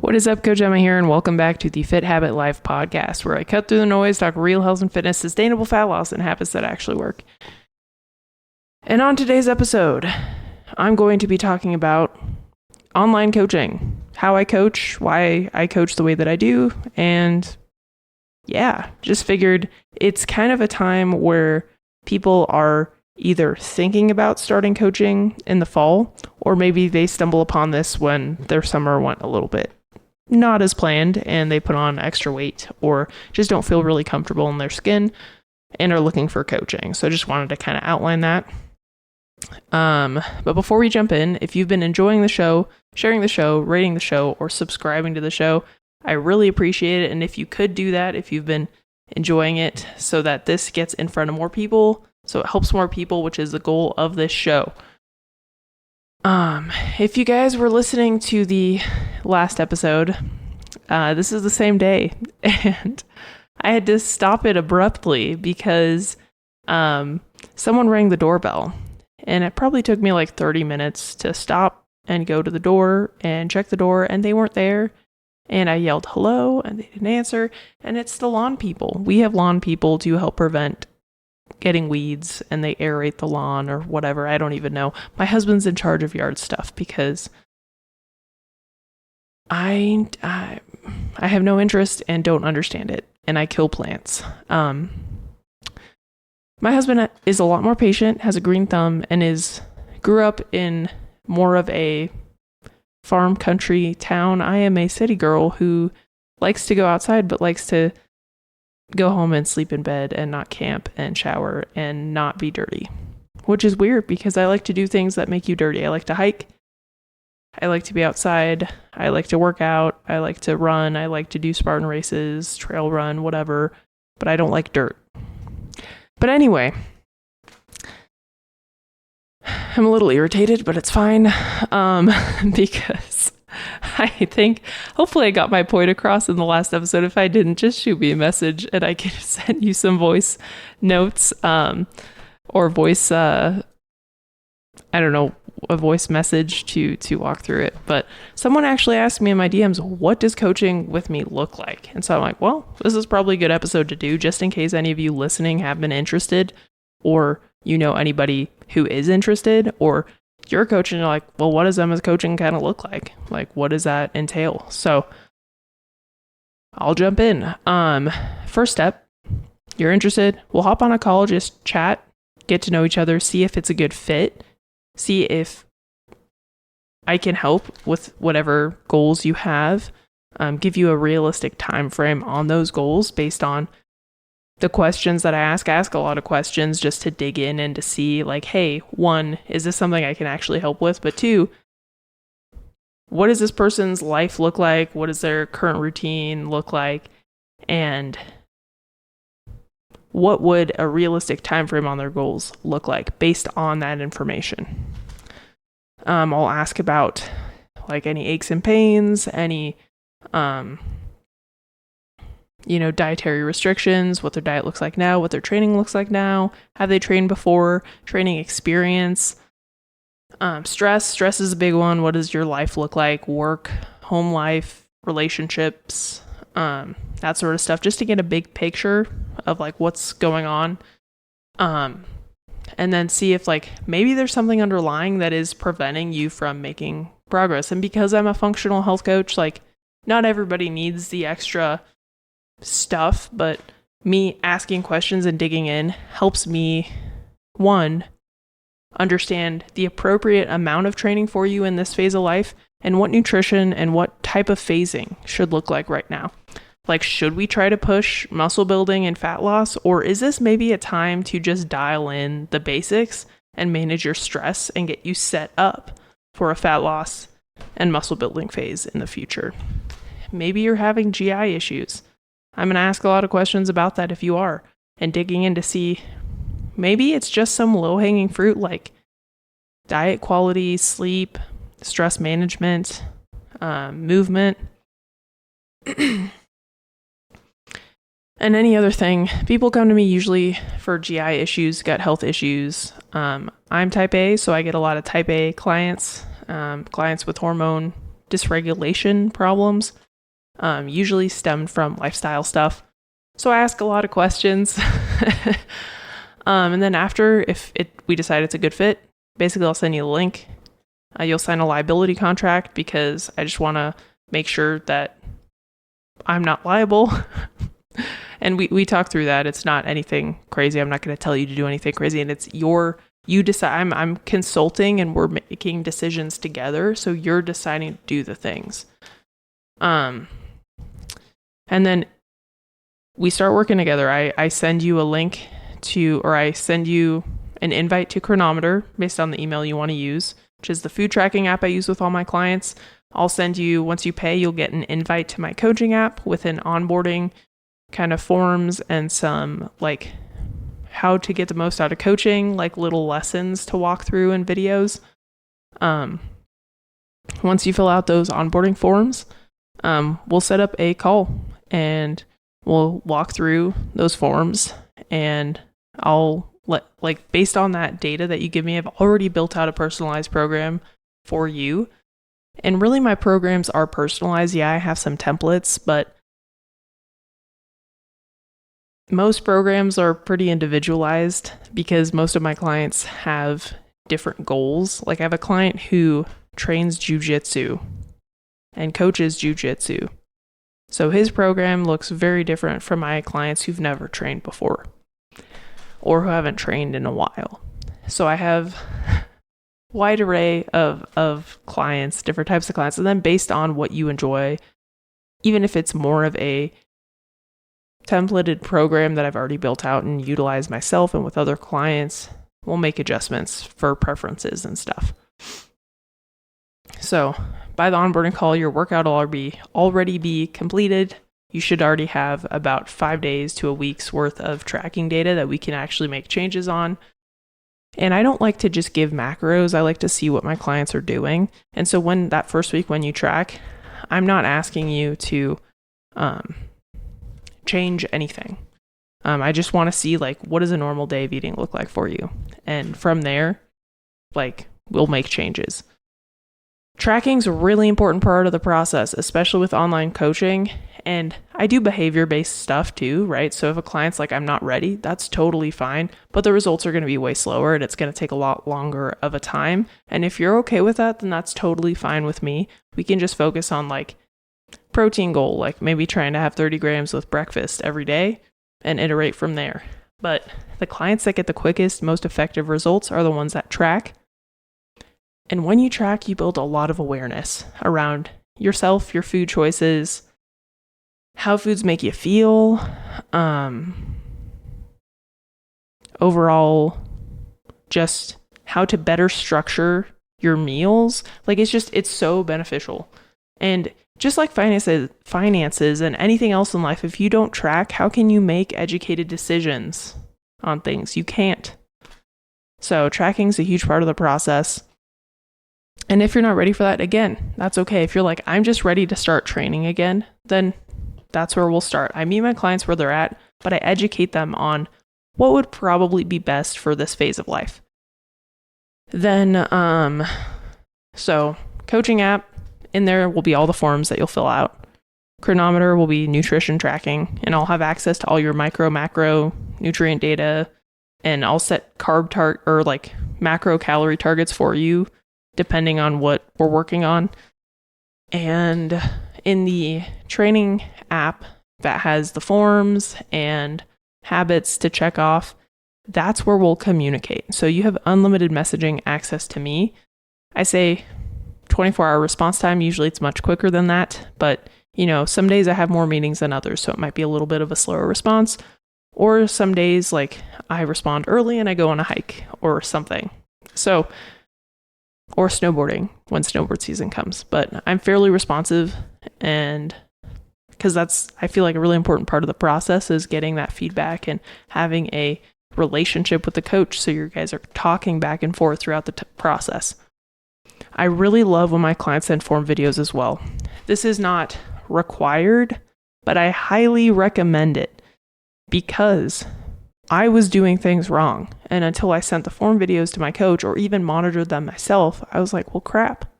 What is up, Coach Emma here, and welcome back to the Fit Habit Life podcast, where I cut through the noise, talk real health and fitness, sustainable fat loss, and habits that actually work. And on today's episode, I'm going to be talking about online coaching, how I coach, why I coach the way that I do, and yeah, just figured it's kind of a time where people are either thinking about starting coaching in the fall, or maybe they stumble upon this when their summer went a little bit not as planned and they put on extra weight or just don't feel really comfortable in their skin and are looking for coaching. So I just wanted to kind of outline that. But before we jump in, if you've been enjoying the show, sharing the show, rating the show, or subscribing to the show, I really appreciate it. And if you could do that, if you've been enjoying it so that this gets in front of more people, so it helps more people, which is the goal of this show. If you guys were listening to the last episode, this is the same day, and I had to stop it abruptly because someone rang the doorbell, and it probably took me like 30 minutes to stop and go to the door and check the door, and they weren't there, and I yelled hello, and they didn't answer, and it's the lawn people. We have lawn people to help prevent getting weeds, and they aerate the lawn or whatever. I don't even know. My husband's in charge of yard stuff because I have no interest and don't understand it, and I kill plants. My husband is a lot more patient, has a green thumb, and grew up in more of a farm country town. I am a city girl who likes to go outside but likes to go home and sleep in bed and not camp and shower and not be dirty, which is weird because I like to do things that make you dirty. I like to hike. I like to be outside. I like to work out. I like to run. I like to do Spartan races, trail run, whatever, but I don't like dirt. But anyway, I'm a little irritated, but it's fine because I think hopefully I got my point across in the last episode. If I didn't, just shoot me a message and I can send you some voice notes or voice, I don't know, a voice message to walk through it. But someone actually asked me in my DMs, what does coaching with me look like? And so I'm like, well, this is probably a good episode to do just in case any of you listening have been interested, or you know anybody who is interested, or you're coaching, you're like, well, what does Emma's coaching kind of look like? Like, what does that entail? So I'll jump in. First step, you're interested, we'll hop on a call, just chat, get to know each other, see if it's a good fit, see if I can help with whatever goals you have, give you a realistic time frame on those goals based on the questions that I ask a lot of questions just to dig in and to see like, hey, one, is this something I can actually help with? But two, what does this person's life look like? What does their current routine look like? And what would a realistic time frame on their goals look like based on that information? I'll ask about like any aches and pains, any dietary restrictions, what their diet looks like now, what their training looks like now, have they trained before, training experience, stress is a big one. What does your life look like? Work, home life, relationships, that sort of stuff, just to get a big picture of like what's going on. And then see if like maybe there's something underlying that is preventing you from making progress. And because I'm a functional health coach, like not everybody needs the extra stuff, but me asking questions and digging in helps me, one, understand the appropriate amount of training for you in this phase of life and what nutrition and what type of phasing should look like right now. Like, should we try to push muscle building and fat loss, or is this maybe a time to just dial in the basics and manage your stress and get you set up for a fat loss and muscle building phase in the future? Maybe you're having GI issues. I'm going to ask a lot of questions about that if you are, and digging in to see maybe it's just some low-hanging fruit like diet quality, sleep, stress management, movement, and any other thing. People come to me usually for GI issues, gut health issues. I'm type A, so I get a lot of type A clients, clients with hormone dysregulation problems, usually stemmed from lifestyle stuff. So I ask a lot of questions. And then after, if we decide it's a good fit, basically I'll send you the link. You'll sign a liability contract because I just want to make sure that I'm not liable. And we talk through that. It's not anything crazy. I'm not going to tell you to do anything crazy. And it's you decide. I'm consulting and we're making decisions together. So you're deciding to do the things. And then we start working together. I send you a link I send you an invite to Chronometer based on the email you want to use, which is the food tracking app I use with all my clients. I'll send you, once you pay, you'll get an invite to my coaching app with an onboarding kind of forms and some like how to get the most out of coaching, like little lessons to walk through and videos. Once you fill out those onboarding forms, we'll set up a call and we'll walk through those forms, and I'll based on that data that you give me, I've already built out a personalized program for you. And really my programs are personalized. Yeah, I have some templates, but most programs are pretty individualized because most of my clients have different goals. Like I have a client who trains jujitsu and coaches jujitsu. So his program looks very different from my clients who've never trained before or who haven't trained in a while. So I have a wide array of clients, different types of clients. And then based on what you enjoy, even if it's more of a templated program that I've already built out and utilized myself and with other clients, we'll make adjustments for preferences and stuff. So by the onboarding call, your workout will already be completed. You should already have about 5 days to a week's worth of tracking data that we can actually make changes on. And I don't like to just give macros. I like to see what my clients are doing. And so when that first week, when you track, I'm not asking you to change anything. I just want to see like, what does a normal day of eating look like for you? And from there, like we'll make changes. Tracking is a really important part of the process, especially with online coaching. And I do behavior-based stuff too, right? So if a client's like, I'm not ready, that's totally fine. But the results are going to be way slower and it's going to take a lot longer of a time. And if you're okay with that, then that's totally fine with me. We can just focus on like protein goal, like maybe trying to have 30 grams with breakfast every day and iterate from there. But the clients that get the quickest, most effective results are the ones that track. And when you track, you build a lot of awareness around yourself, your food choices, how foods make you feel, overall, just how to better structure your meals. Like it's so beneficial. And just like finances and anything else in life, if you don't track, how can you make educated decisions on things? You can't. So tracking is a huge part of the process. And if you're not ready for that, again, that's okay. If you're like, I'm just ready to start training again, then that's where we'll start. I meet my clients where they're at, but I educate them on what would probably be best for this phase of life. Then, so coaching app, in there will be all the forms that you'll fill out. Chronometer will be nutrition tracking, and I'll have access to all your macro nutrient data, and I'll set macro calorie targets for you, depending on what we're working on. And in the training app that has the forms and habits to check off, that's where we'll communicate. So you have unlimited messaging access to me. I say 24-hour response time. Usually it's much quicker than that, but some days I have more meetings than others, so it might be a little bit of a slower response. Or some days like I respond early and I go on a hike or something. So, or snowboarding when snowboard season comes. But I'm fairly responsive, and because I feel like a really important part of the process is getting that feedback and having a relationship with the coach so you guys are talking back and forth throughout the process. I really love when my clients send form videos as well. This is not required, but I highly recommend it because I was doing things wrong. And until I sent the form videos to my coach or even monitored them myself, I was like, well, crap.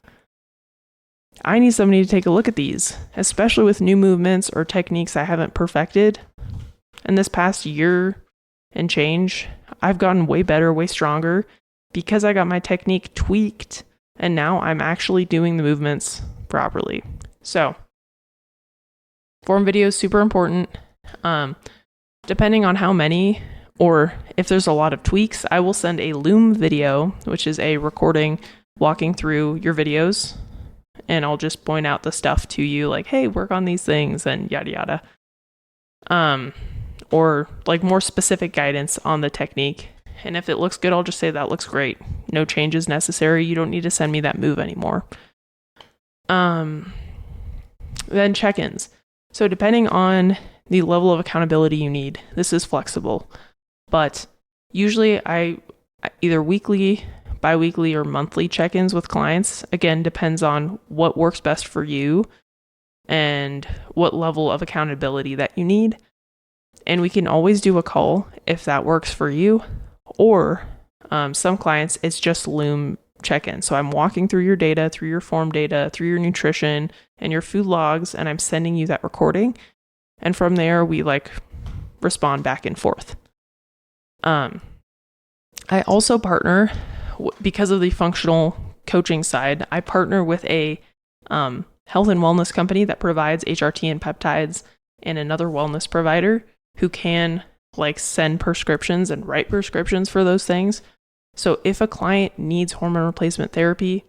I need somebody to take a look at these, especially with new movements or techniques I haven't perfected. In this past year and change, I've gotten way better, way stronger because I got my technique tweaked and now I'm actually doing the movements properly. So, form video is super important. Depending on how many or if there's a lot of tweaks, I will send a Loom video, which is a recording walking through your videos. And I'll just point out the stuff to you like, hey, work on these things and yada yada. Or like more specific guidance on the technique. And if it looks good, I'll just say that looks great. No changes necessary. You don't need to send me that move anymore. Then check-ins. So depending on the level of accountability you need, this is flexible. But usually I either weekly, bi-weekly, or monthly check-ins with clients. Again, depends on what works best for you and what level of accountability that you need. And we can always do a call if that works for you. Or some clients, it's just Loom check-in. So I'm walking through your data, through your form data, through your nutrition and your food logs, and I'm sending you that recording. And from there, we like respond back and forth. I also partner, because of the functional coaching side, I partner with a health and wellness company that provides HRT and peptides and another wellness provider who can like send prescriptions and write prescriptions for those things. So if a client needs hormone replacement therapy,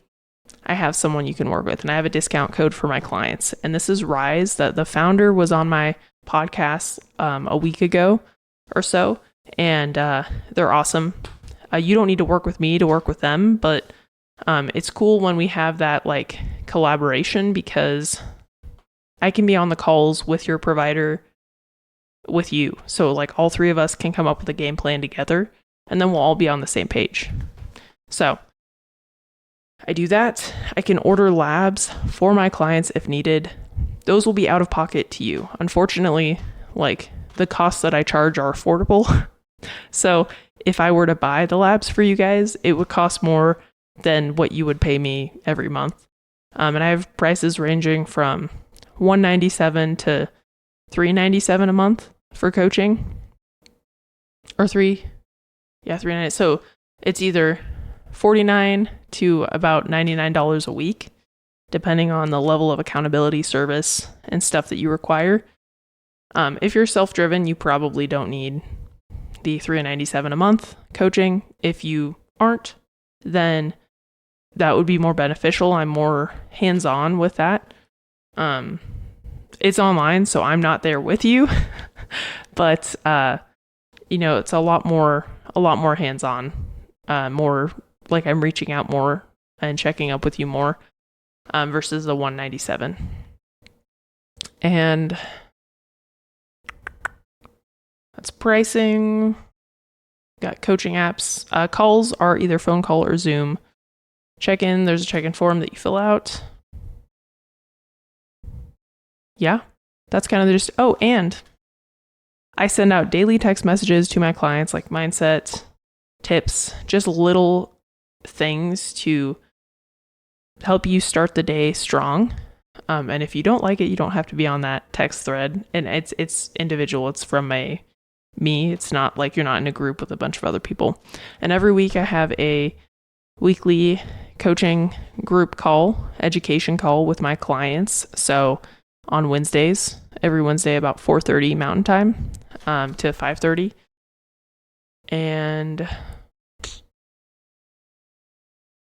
I have someone you can work with, and I have a discount code for my clients. And this is Rise. The founder was on my podcast a week ago or so, and they're awesome. You don't need to work with me to work with them, but it's cool when we have that like collaboration, because I can be on the calls with your provider with you. So like all three of us can come up with a game plan together, and then we'll all be on the same page. So I do that. I can order labs for my clients if needed. Those will be out of pocket to you. Unfortunately, like the costs that I charge are affordable. So if I were to buy the labs for you guys, it would cost more than what you would pay me every month. And I have prices ranging from $197 to $397 a month for coaching, or $399. So it's either $49 to about $99 a week, depending on the level of accountability, service, and stuff that you require. If you're self-driven, you probably don't need the $397 a month coaching. If you aren't, then that would be more beneficial. I'm more hands-on with that. It's online, so I'm not there with you, but it's a lot more hands-on, more like I'm reaching out more and checking up with you more, versus the $197. And that's pricing. Got coaching apps. Calls are either phone call or Zoom. Check-in, there's a check-in form that you fill out. Yeah, that's kind of just, and I send out daily text messages to my clients, like mindset, tips, just little things to help you start the day strong. And if you don't like it, you don't have to be on that text thread. And it's individual. It's from me. It's not like you're not in a group with a bunch of other people. And every week I have a weekly coaching group call, education call with my clients. So on Wednesdays, every Wednesday about 4:30 Mountain Time to 5:30. And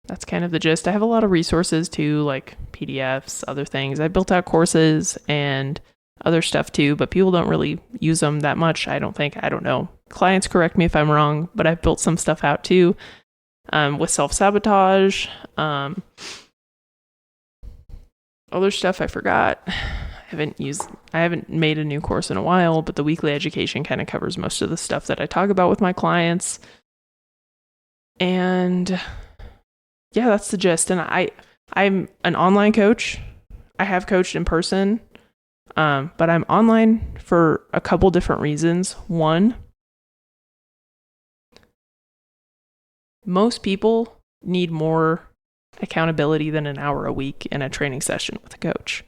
that's kind of the gist. I have a lot of resources too, like PDFs, other things. I built out courses and other stuff too, but people don't really use them that much. I don't know. Clients correct me if I'm wrong, but I've built some stuff out too, with self-sabotage, other stuff I forgot. I haven't made a new course in a while, but the weekly education kind of covers most of the stuff that I talk about with my clients. And yeah, that's the gist. And I'm an online coach. I have coached in person, but I'm online for a couple different reasons. One, most people need more accountability than an hour a week in a training session with a coach.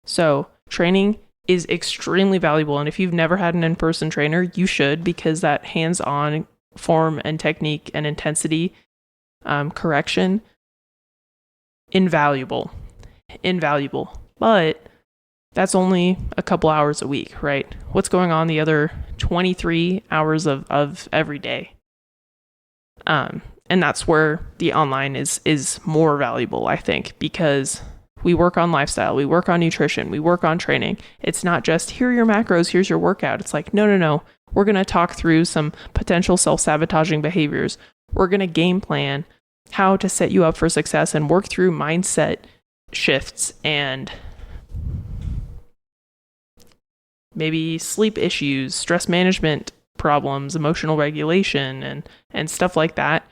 So training is extremely valuable. And if you've never had an in-person trainer, you should, because that hands-on form and technique and intensity correction, invaluable. But that's only a couple hours a week, right? What's going on the other 23 hours of every day? And that's where the online is more valuable, I think, because we work on lifestyle, we work on nutrition, we work on training. It's not just, here are your macros, here's your workout. It's like, no. We're going to talk through some potential self-sabotaging behaviors. We're going to game plan how to set you up for success and work through mindset shifts and maybe sleep issues, stress management problems, emotional regulation, and stuff like that,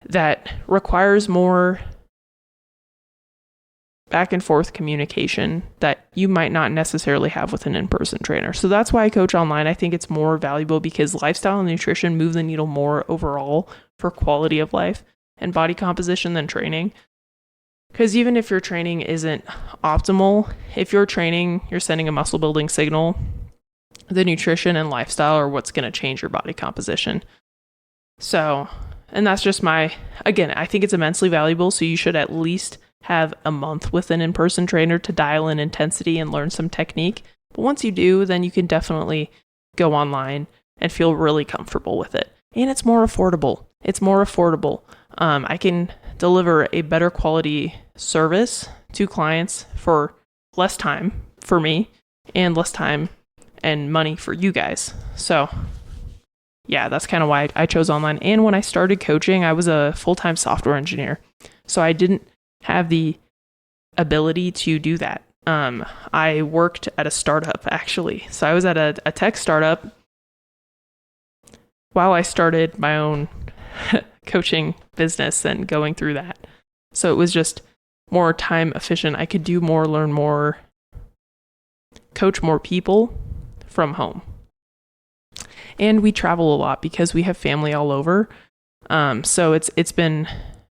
that requires more back and forth communication that you might not necessarily have with an in-person trainer. So that's why I coach online. I think it's more valuable because lifestyle and nutrition move the needle more overall for quality of life and body composition than training. Because even if your training isn't optimal, if you're training, you're sending a muscle building signal, the nutrition and lifestyle are what's going to change your body composition. So, and that's just again, I think it's immensely valuable. So you should at least have a month with an in-person trainer to dial in intensity and learn some technique. But once you do, then you can definitely go online and feel really comfortable with it. And it's more affordable. I can deliver a better quality service to clients for less time for me and less time and money for you guys. So yeah, that's kind of why I chose online. And when I started coaching, I was a full-time software engineer. So I didn't have the ability to do that. I worked at a startup, actually. So I was at a tech startup while I started my own coaching business and going through that. So it was just more time efficient. I could do more, learn more, coach more people from home. And we travel a lot because we have family all over. So it's been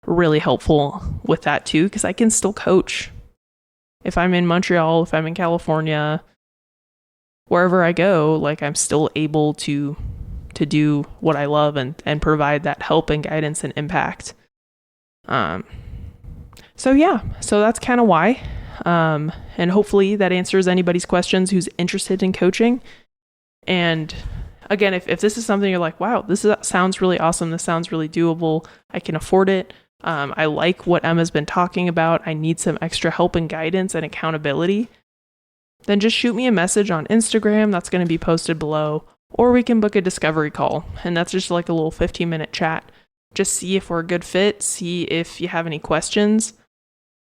really helpful with that too, because I can still coach. If I'm in Montreal, if I'm in California, wherever I go, like I'm still able to do what I love and provide that help and guidance and impact. So that's kind of why. And hopefully that answers anybody's questions who's interested in coaching. And again, if this is something you're like, wow, sounds really awesome. This sounds really doable. I can afford it. I like what Emma's been talking about. I need some extra help and guidance and accountability. Then just shoot me a message on Instagram. That's going to be posted below. Or we can book a discovery call. And that's just like a little 15-minute chat. Just see if we're a good fit. See if you have any questions.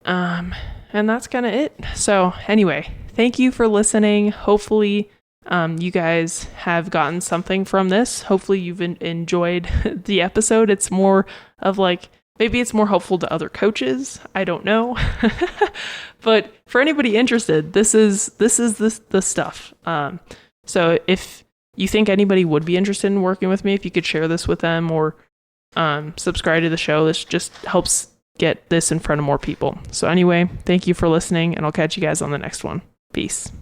And that's kind of it. So anyway, thank you for listening. Hopefully you guys have gotten something from this. Hopefully you've enjoyed the episode. It's more of like, maybe it's more helpful to other coaches. I don't know. But for anybody interested, this is the stuff. So if you think anybody would be interested in working with me, if you could share this with them or subscribe to the show, this just helps get this in front of more people. So anyway, thank you for listening, and I'll catch you guys on the next one. Peace.